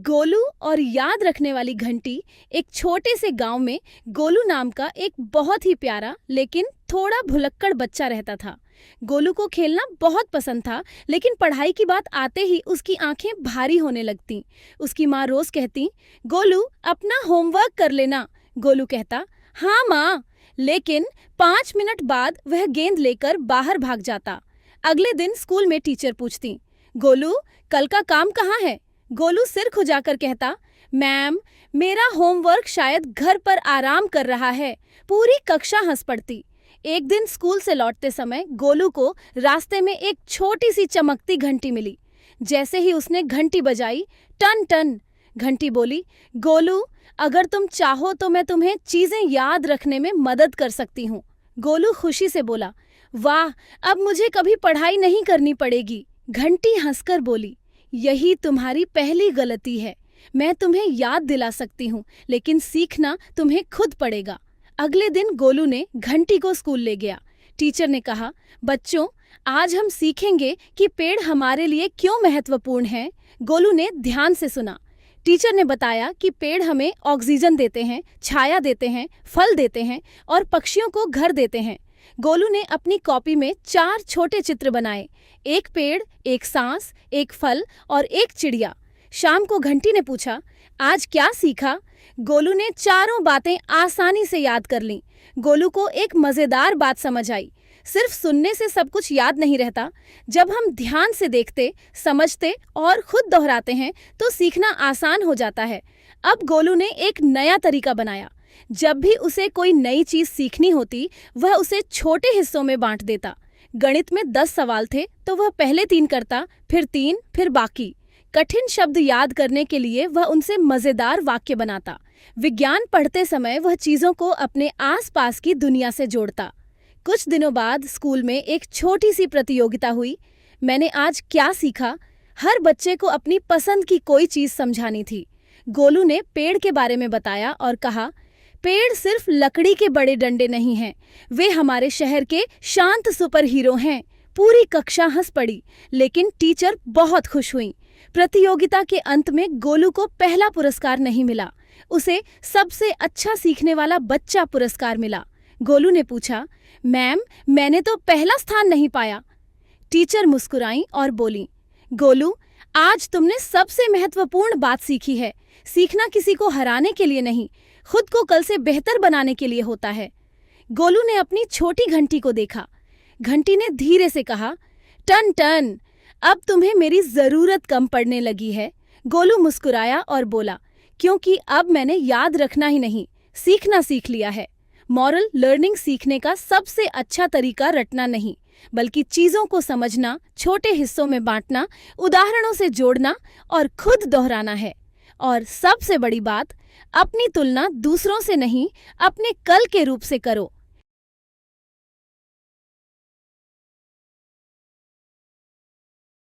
गोलू और याद रखने वाली घंटी। एक छोटे से गांव में गोलू नाम का एक बहुत ही प्यारा लेकिन थोड़ा भुलक्कड़ बच्चा रहता था। गोलू को खेलना बहुत पसंद था, लेकिन पढ़ाई की बात आते ही उसकी आंखें भारी होने लगतीं। उसकी माँ रोज कहती, गोलू अपना होमवर्क कर लेना। गोलू कहता, हाँ माँ। लेकिन 5 मिनट बाद वह गेंद लेकर बाहर भाग जाता। अगले दिन स्कूल में टीचर पूछती, गोलू कल का काम कहाँ है? गोलू सिर खुजाकर कहता, मैम मेरा होमवर्क शायद घर पर आराम कर रहा है। पूरी कक्षा हंस पड़ती। एक दिन स्कूल से लौटते समय गोलू को रास्ते में एक छोटी सी चमकती घंटी मिली। जैसे ही उसने घंटी बजाई, टन टन घंटी बोली, गोलू अगर तुम चाहो तो मैं तुम्हें चीजें याद रखने में मदद कर सकती हूँ। गोलू खुशी से बोला, वाह, अब मुझे कभी पढ़ाई नहीं करनी पड़ेगी। घंटी हंसकर बोली, यही तुम्हारी पहली गलती है। मैं तुम्हें याद दिला सकती हूँ, लेकिन सीखना तुम्हें खुद पड़ेगा। अगले दिन गोलू ने घंटी को स्कूल ले गया। टीचर ने कहा, बच्चों आज हम सीखेंगे कि पेड़ हमारे लिए क्यों महत्वपूर्ण हैं। गोलू ने ध्यान से सुना। टीचर ने बताया कि पेड़ हमें ऑक्सीजन देते हैं, छाया देते हैं, फल देते हैं और पक्षियों को घर देते हैं। गोलू ने अपनी कॉपी में 4 छोटे चित्र बनाए, एक पेड़, एक सांस, एक फल और एक चिड़िया। शाम को घंटी ने पूछा, आज क्या सीखा? गोलू ने चारों बातें आसानी से याद कर लीं। गोलू को एक मजेदार बात समझ आई, सिर्फ सुनने से सब कुछ याद नहीं रहता। जब हम ध्यान से देखते, समझते और खुद दोहराते हैं तो सीखना आसान हो जाता है। अब गोलू ने एक नया तरीका बनाया। जब भी उसे कोई नई चीज सीखनी होती, वह उसे छोटे हिस्सों में बांट देता। गणित में 10 सवाल थे तो वह पहले 3 करता, फिर 3, फिर बाकी। कठिन शब्द याद करने के लिए वह उनसे मजेदार वाक्य बनाता। विज्ञान पढ़ते समय वह चीजों को अपने आसपास की दुनिया से जोड़ता। कुछ दिनों बाद स्कूल में एक छोटी सी प्रतियोगिता हुई। मैंने आज क्या सीखा? हर बच्चे को अपनी पसंद की कोई चीज समझानी थी। गोलू ने पेड़ के बारे में बताया और कहा, पेड़ सिर्फ लकड़ी के बड़े डंडे नहीं हैं, वे हमारे शहर के शांत सुपर हीरो हैं। पूरी कक्षा हंस पड़ी, लेकिन टीचर बहुत खुश हुई। प्रतियोगिता के अंत में गोलू को पहला पुरस्कार नहीं मिला, उसे सबसे अच्छा सीखने वाला बच्चा पुरस्कार मिला। गोलू ने पूछा, मैम मैंने तो पहला स्थान नहीं पाया। टीचर मुस्कुराई और बोली, गोलू आज तुमने सबसे महत्वपूर्ण बात सीखी है। सीखना किसी को हराने के लिए नहीं, खुद को कल से बेहतर बनाने के लिए होता है। गोलू ने अपनी छोटी घंटी को देखा। घंटी ने धीरे से कहा, टन टन, अब तुम्हें मेरी जरूरत कम पड़ने लगी है। गोलू मुस्कुराया और बोला, क्योंकि अब मैंने याद रखना ही नहीं, सीखना सीख लिया है। मॉरल लर्निंग सीखने का सबसे अच्छा तरीका रटना नहीं, बल्कि चीजों को समझना, छोटे हिस्सों में बांटना, उदाहरणों से जोड़ना और खुद दोहराना है। और सबसे बड़ी बात, अपनी तुलना दूसरों से नहीं, अपने कल के रूप से करो।